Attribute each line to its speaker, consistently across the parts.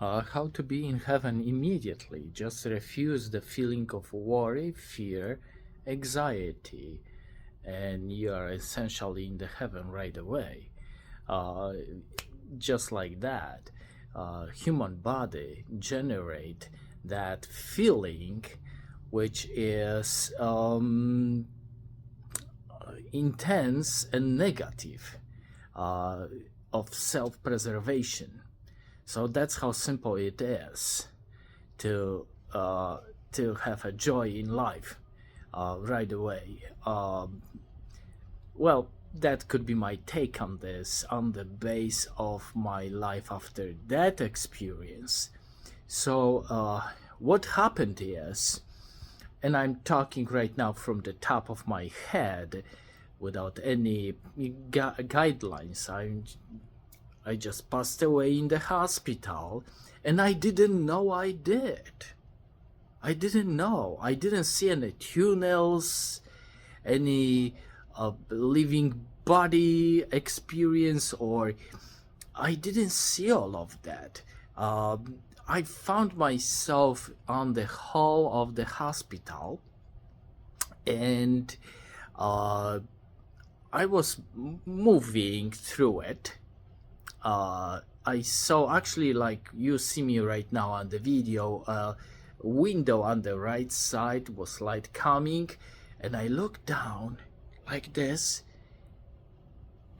Speaker 1: how to be in heaven immediately. Just refuse the feeling of worry, fear, anxiety, and you are essentially in the heaven right away. Uh, just like that, human body generate that feeling, which is intense and negative, of self-preservation. So that's how simple it is to have a joy in life right away. Well, that could be my take on this on the base of my life after that experience. So what happened is, and I'm talking right now from the top of my head without any guidelines. I just passed away in the hospital, and I didn't know I did. I didn't know. I didn't see any tunnels, any living body experience, or I didn't see all of that. I found myself on the hall of the hospital, and I was moving through it. I saw, actually, like you see me right now on the video, window on the right side was light coming, and I looked down like this,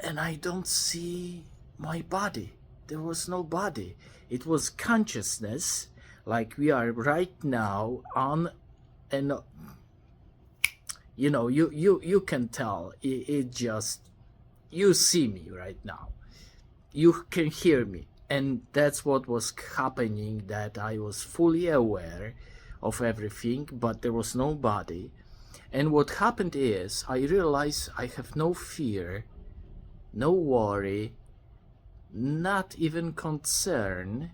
Speaker 1: and I don't see my body. There was no body. It was consciousness, like we are right now on, and you can tell it just, you see me right now, you can hear me, and that's what was happening, that I was fully aware of everything, but there was no body. And what happened is, I realized I have no fear, no worry, not even concern,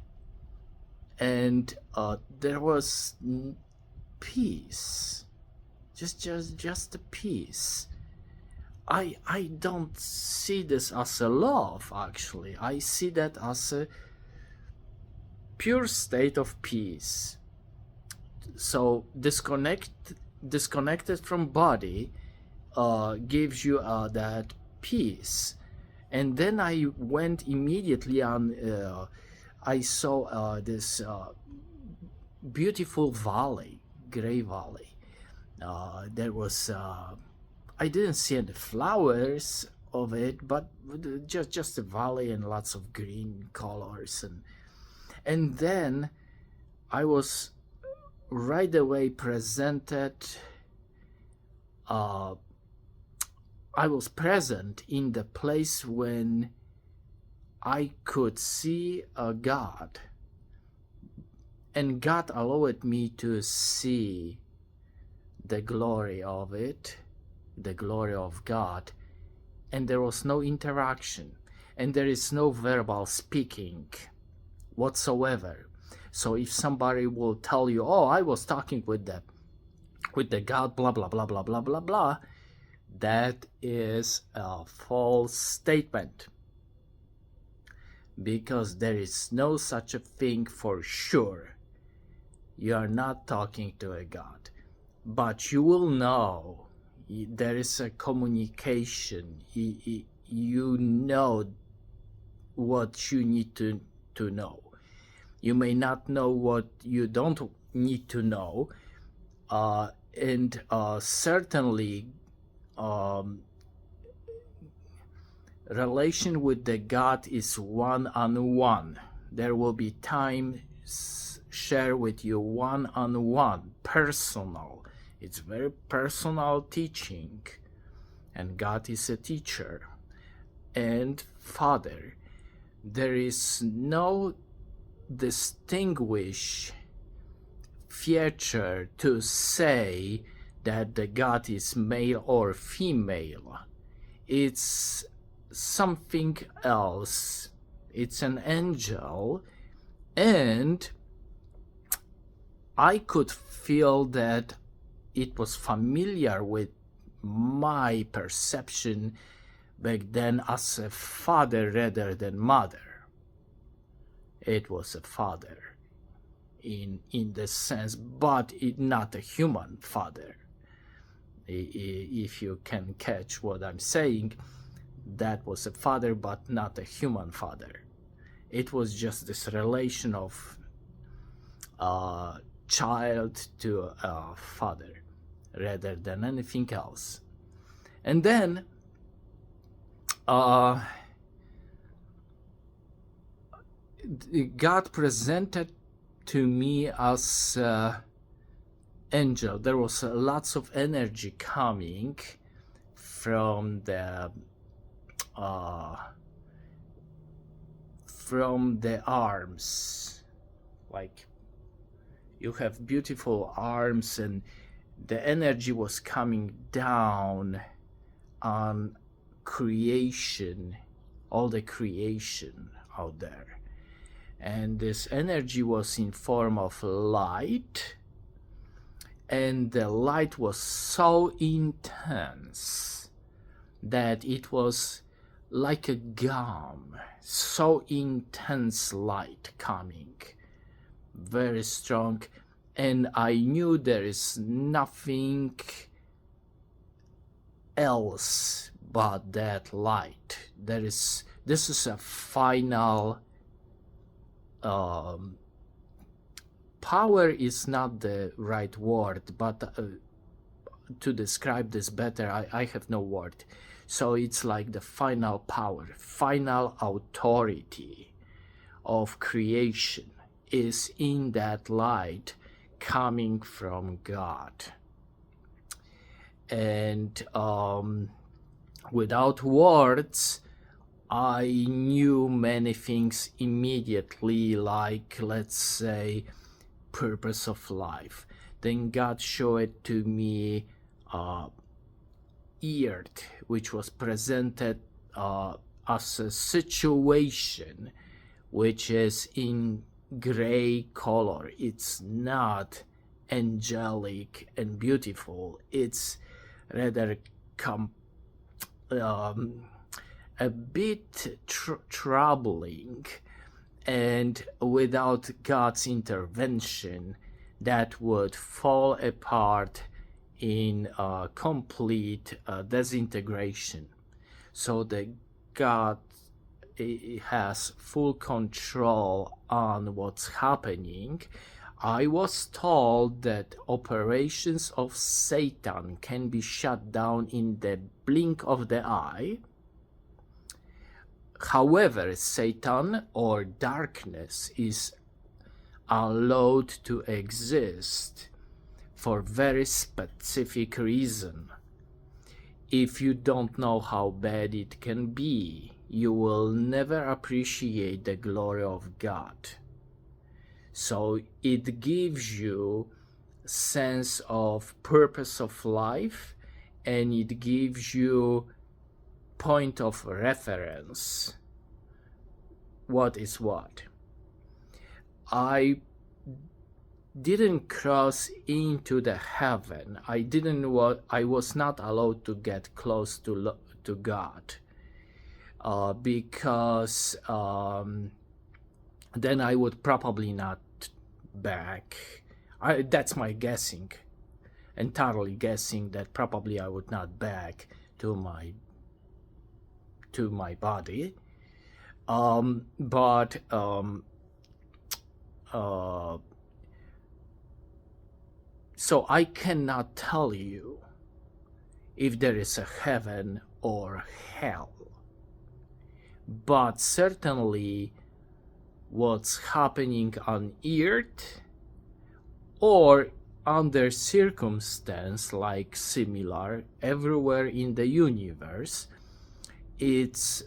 Speaker 1: and there was peace, just a peace. I don't see this as a love, actually. I see that as a pure state of peace. So disconnected from body gives you that peace. And then I went immediately on, I saw this beautiful valley, gray valley. There was, I didn't see any flowers of it, but just a valley and lots of green colors. And then I was right away presented, I was present in the place when I could see a God, and God allowed me to see the glory of it, the glory of God, and there was no interaction, and there is no verbal speaking whatsoever. So if somebody will tell you, oh, I was talking with the God, blah blah blah blah blah blah blah, that is a false statement, because there is no such a thing for sure. You are not talking to a God, but you will know there is a communication. You know what you need to know. You may not know what you don't need to know, and certainly relation with the God is one-on-one. There will be time share with you one-on-one, personal. It's very personal teaching, and God is a teacher and Father. There is no distinguish feature to say that the God is male or female. It's something else. It's an angel, and I could feel that it was familiar with my perception back then as a father rather than mother. it was a father in this sense, but not a human father. If you can catch what I'm saying, that was a father, but not a human father. It was just this relation of child to a father rather than anything else. And then God presented to me as angel. There was lots of energy coming from the arms. Like, you have beautiful arms, and the energy was coming down on creation, all the creation out there. And this energy was in form of light, and the light was so intense that it was like a gum, so intense light coming, very strong. And I knew there is nothing else but that light. This is a final power is not the right word, but to describe this better, I have no word. So it's like the final power, final authority of creation is in that light coming from God. And without words, I knew many things immediately, like, let's say, purpose of life. Then God showed to me earth, which was presented as a situation which is in gray color. It's not angelic and beautiful. It's rather a bit troubling, and without God's intervention, that would fall apart in complete disintegration. So that God has full control on what's happening. I was told that operations of Satan can be shut down in the blink of the eye. However, Satan or darkness is allowed to exist for very specific reason. If you don't know how bad it can be, you will never appreciate the glory of God. So it gives you sense of purpose of life, and it gives you point of reference. What is what? I didn't cross into the heaven. I was not allowed to get close to God, because then I would probably not back. That's my guessing, entirely guessing, that probably I would not back to my body. So I cannot tell you if there is a heaven or hell, but certainly what's happening on earth or under circumstance like similar everywhere in the universe, it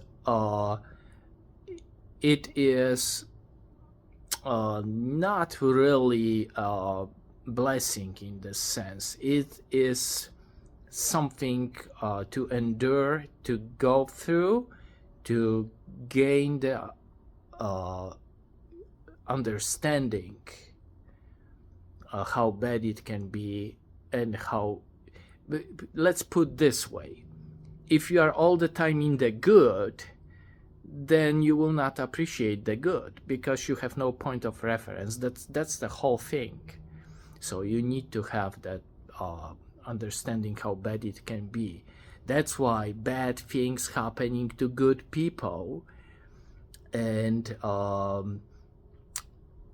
Speaker 1: is not really blessing in this sense. It is something to endure, to go through, to gain the understanding how bad it can be, and how, let's put this way, if you are all the time in the good, then you will not appreciate the good because you have no point of reference. That's the whole thing. So you need to have that understanding how bad it can be. That's why bad things happening to good people, and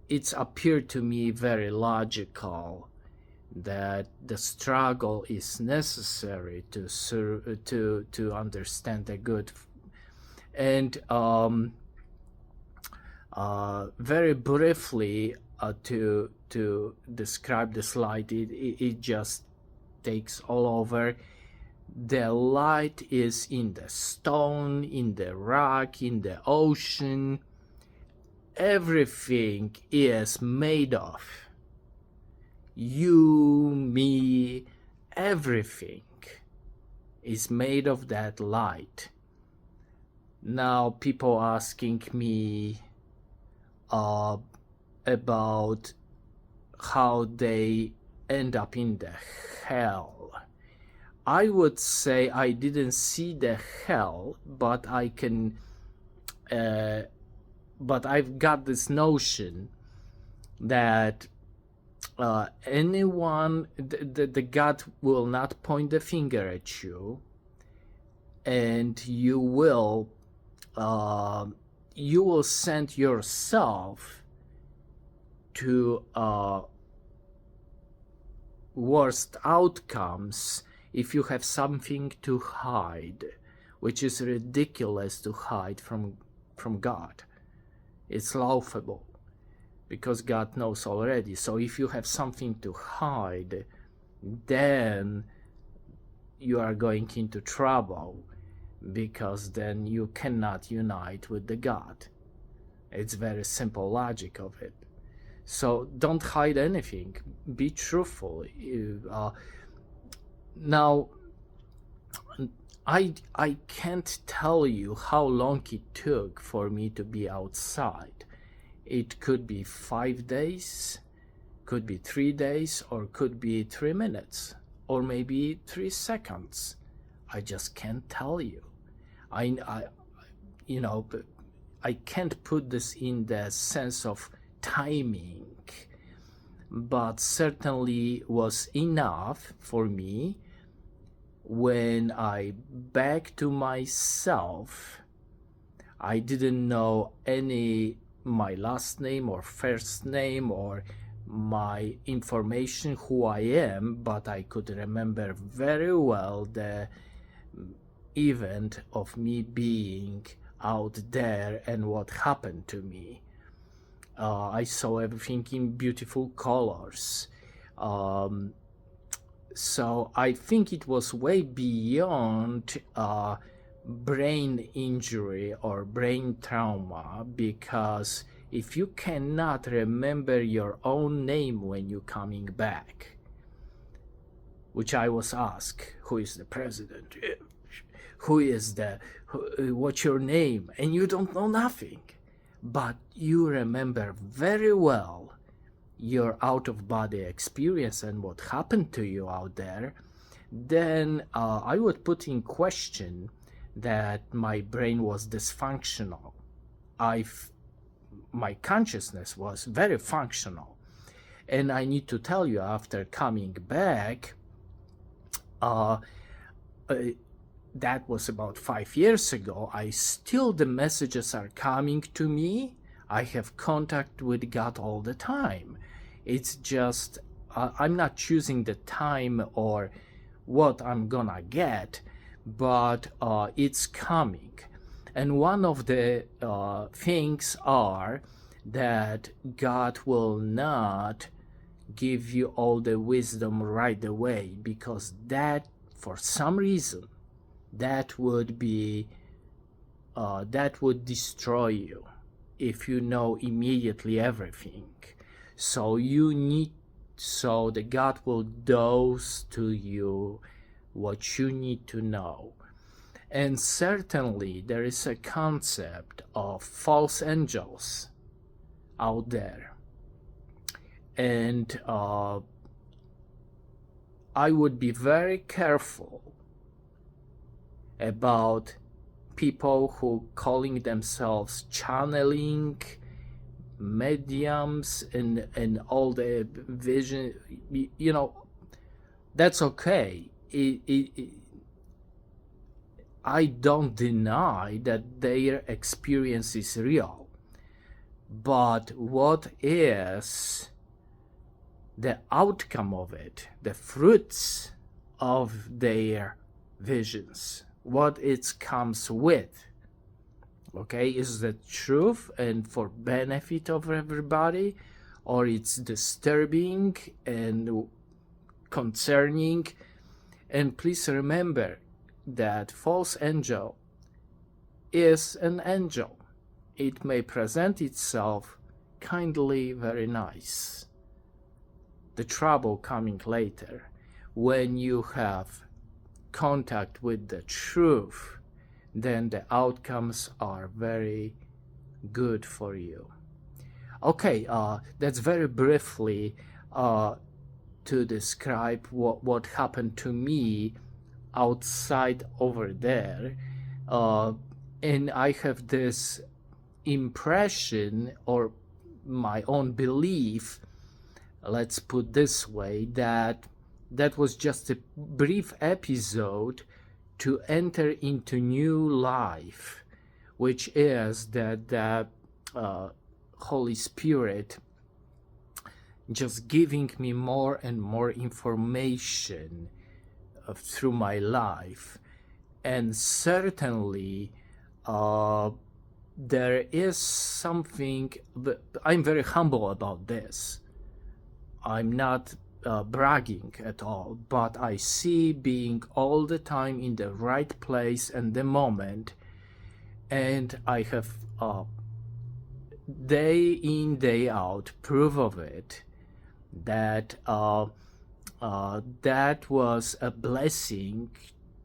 Speaker 1: it's appeared to me very logical that the struggle is necessary to understand the good. And very briefly, to describe the slide, it just takes all over. The light is in the stone, in the rock, in the ocean. Everything is made of. You, me, everything is made of that light. Now people asking me about how they end up in the hell. I would say I didn't see the hell, but I can, but I've got this notion that anyone, the God will not point the finger at you, and you will send yourself to worst outcomes if you have something to hide, which is ridiculous to hide from God. It's laughable because God knows already. So if you have something to hide, then you are going into trouble, because then you cannot unite with the God. It's very simple logic of it. So don't hide anything. Be truthful. Now, I can't tell you how long it took for me to be outside. It could be 5 days, could be 3 days, or could be 3 minutes, or maybe 3 seconds. I just can't tell you. I can't put this in the sense of timing, but certainly was enough for me when I back to myself. I didn't know my last name or first name or my information, who I am, but I could remember very well the event of me being out there and what happened to me. I saw everything in beautiful colors. So I think it was way beyond brain injury or brain trauma, because if you cannot remember your own name when you're coming back, which I was asked, who is the president? What's your name? And you don't know nothing, but you remember very well your out-of-body experience and what happened to you out there, then I would put in question that my brain was dysfunctional. My consciousness was very functional. And I need to tell you, after coming back, that was about 5 years ago, the messages are coming to me. I have contact with God all the time. It's just, I'm not choosing the time or what I'm gonna get, but it's coming. And one of the things are that God will not give you all the wisdom right away, because that, for some reason, that would destroy you if you know immediately everything. So the God will dose to you what you need to know. And certainly there is a concept of false angels out there. And I would be very careful about people who calling themselves channeling mediums and all the vision, that's okay. I don't deny that their experience is real, but what is the outcome of it, the fruits of their visions, what it comes with? Okay, is the truth and for benefit of everybody, or it's disturbing and concerning? And please remember that false angel is an angel. It may present itself kindly, very nice. The trouble coming later, when you have contact with the truth, then the outcomes are very good for you. Okay, that's very briefly to describe what happened to me outside over there. And I have this impression, or my own belief, let's put this way, that was just a brief episode to enter into new life, which is that the Holy Spirit just giving me more and more information through my life. And certainly there is something, I'm very humble about this. I'm not bragging at all, but I see being all the time in the right place and the moment, and I have day in, day out proof of it, that that was a blessing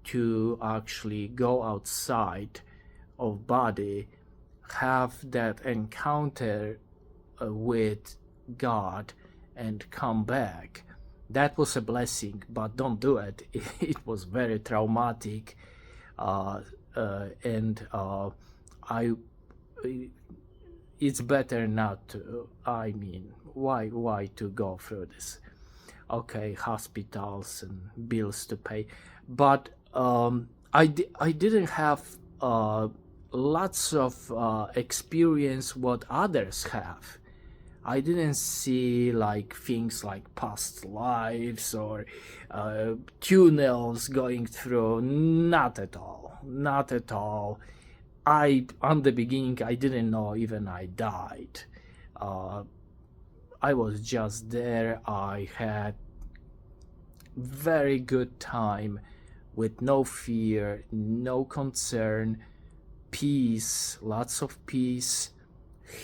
Speaker 1: to actually go outside of body, have that encounter with God and come back. That was a blessing, but don't do it. It was very traumatic, and it's better not to. I mean, why to go through this? Okay, hospitals and bills to pay, but I didn't have lots of experience what others have. I didn't see like things like past lives or tunnels going through. Not at all. Not at all. On the beginning, I didn't know even I died. I was just there. I had very good time with no fear, no concern, peace, lots of peace,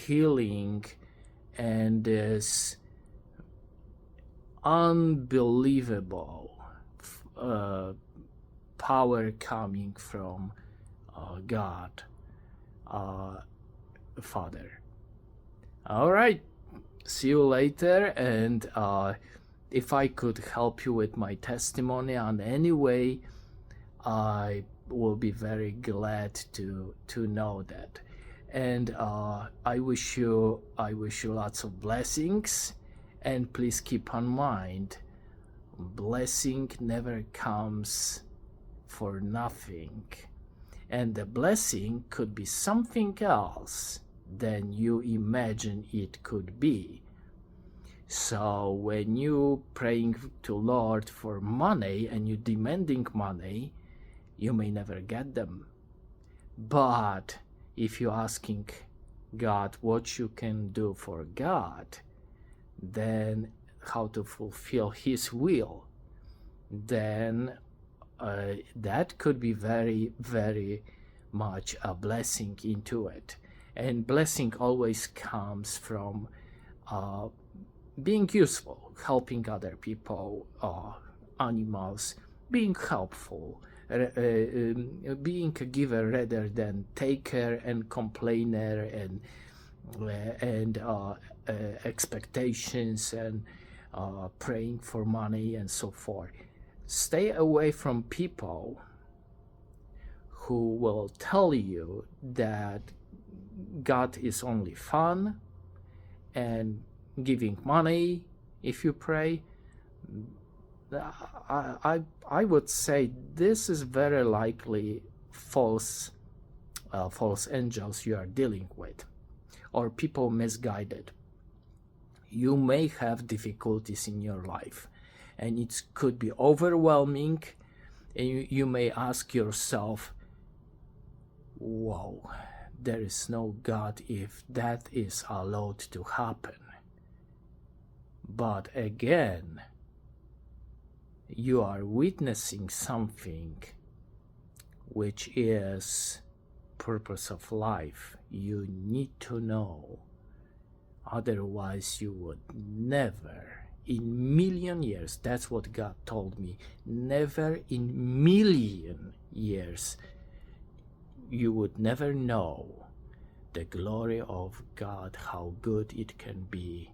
Speaker 1: healing, and this unbelievable power coming from God, Father. All right, see you later, and if I could help you with my testimony in any way, I will be very glad to know that. And I wish you lots of blessings, and please keep in mind, blessing never comes for nothing, and the blessing could be something else than you imagine it could be. So when you praying to Lord for money and you demanding money, you may never get them. But if you're asking God what you can do for God, then how to fulfill His will, then that could be very, very much a blessing into it. And blessing always comes from being useful, helping other people, animals, being helpful, being a giver rather than taker and complainer and expectations and praying for money and so forth. Stay away from people who will tell you that God is only fun and giving money if you pray, I would say this is very likely false angels you are dealing with, or people misguided. You may have difficulties in your life, and it could be overwhelming, and you may ask yourself, whoa, there is no God if that is allowed to happen. But again, you are witnessing something which is purpose of life. You need to know, otherwise you would never in million years, that's what God told me, never in million years you would never know the glory of God, how good it can be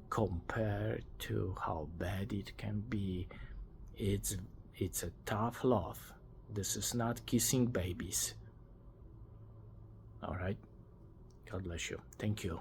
Speaker 1: compared to how bad it can be. It's a tough love. This is not kissing babies. All right. God bless you. Thank you.